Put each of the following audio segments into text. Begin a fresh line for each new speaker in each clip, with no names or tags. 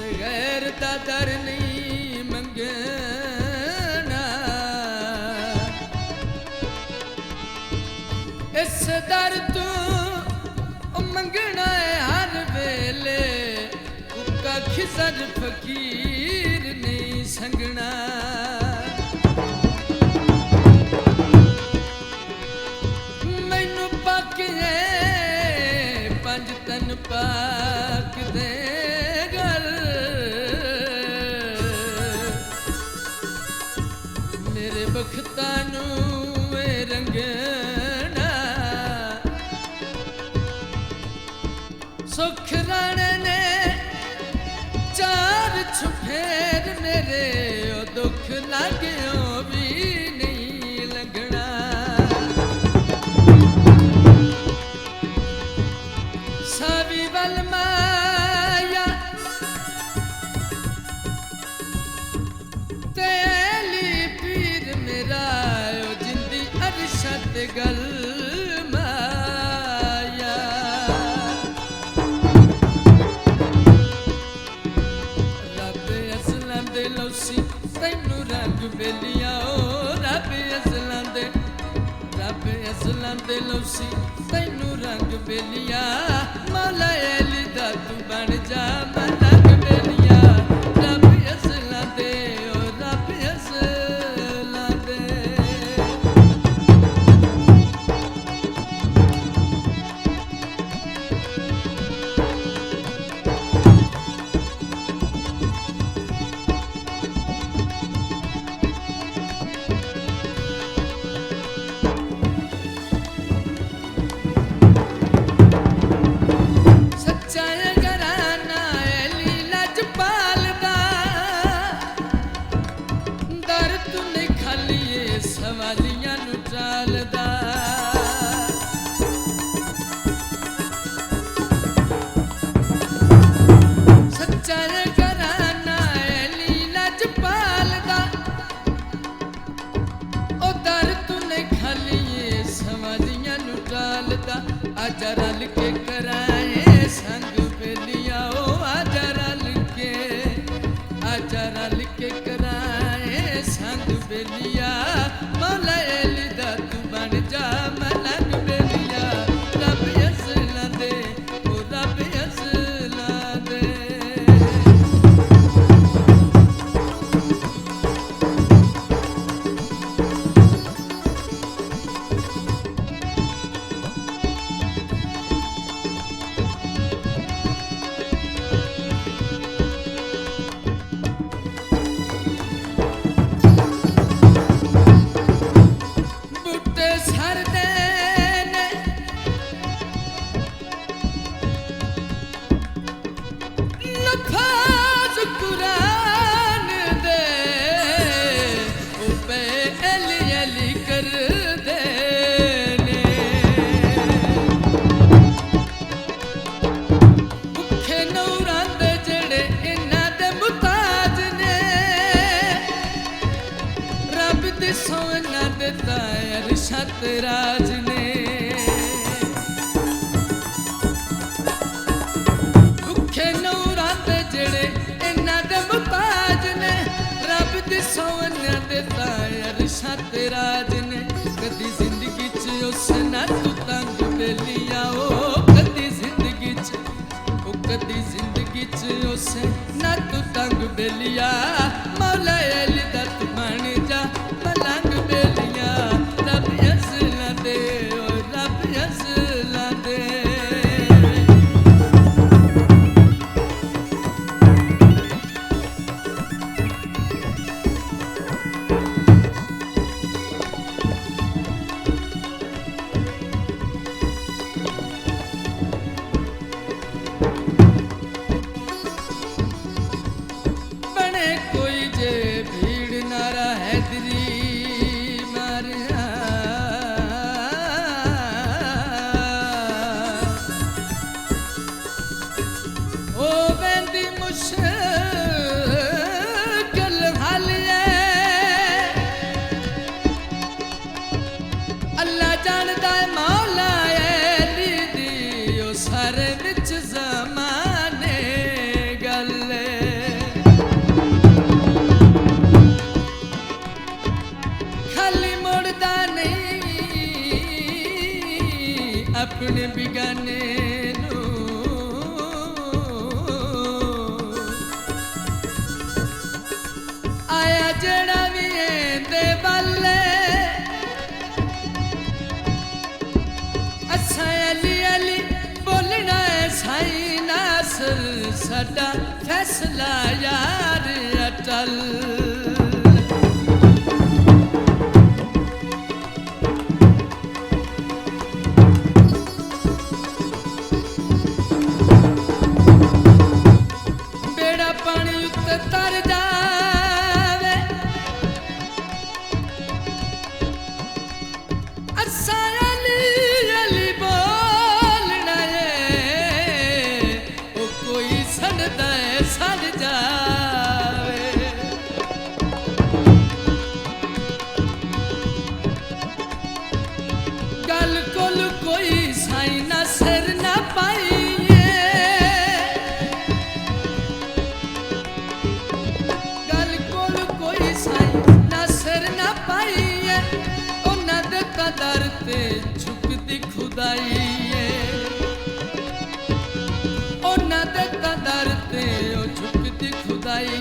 बगैर दा दर नहीं मंगना, इस दर तू मंगना है हर वेले, उका खिसर फकीर नहीं संगना। मैनू पाके पंज तन पाक दे गल, मेरे बखता नू रंगना। सुख राणे ने चार छुफेर मेरे, ओ दुख लाग्यो भी नहीं लगना। सावी वल माया तेली पीर मेरा, ओ जिंदी अरशद गल माया। रब असलां दे लौसी तैनू रंग बेलिया, ओ रब असलां दे लौसी तैनू रंग बेलिया। मौला अली दा तू बन जा मलंग बेलिया, रब असलां दे ओ रब असलां दे। आजा रल के कराए संग बेलिया, ओ आजा रल के कराए संग बेलिया। मौला अली दा तू बन जा मलंग बेलिया, रब असलां दे ओ रब असलां दे। सोना देता अरशद राज ने, भुखे नूरां दे जेड़े इन्हां दे मुताज ने, रब दी सोना देता अरशद राज ने। कदी जिंदगी च उस ना तू तंग बेलिया, ओ कदी जिंदगी च उस ना तू तंग बेलिया। मौला अली दा तू बन जा मलंग बेलिया, रब असलां दे ओ रब असलां दे। बने कोई जे भीड़ जेड़ा भी एंदे वाले असा अली अली बोलना है साईं नासर साडा फैसला यार अटल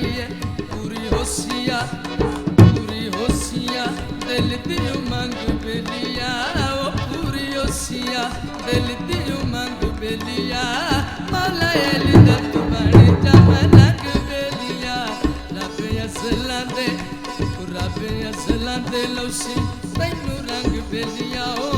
पूरी होशिया दिल दी उमंग बेलिया ओ पूरी होशिया दिल दी उमंग बेलिया मौला अली दा तू बन जा रंग बेलिया रब असलां दे लौसी तैनू रंग बेलिया ओ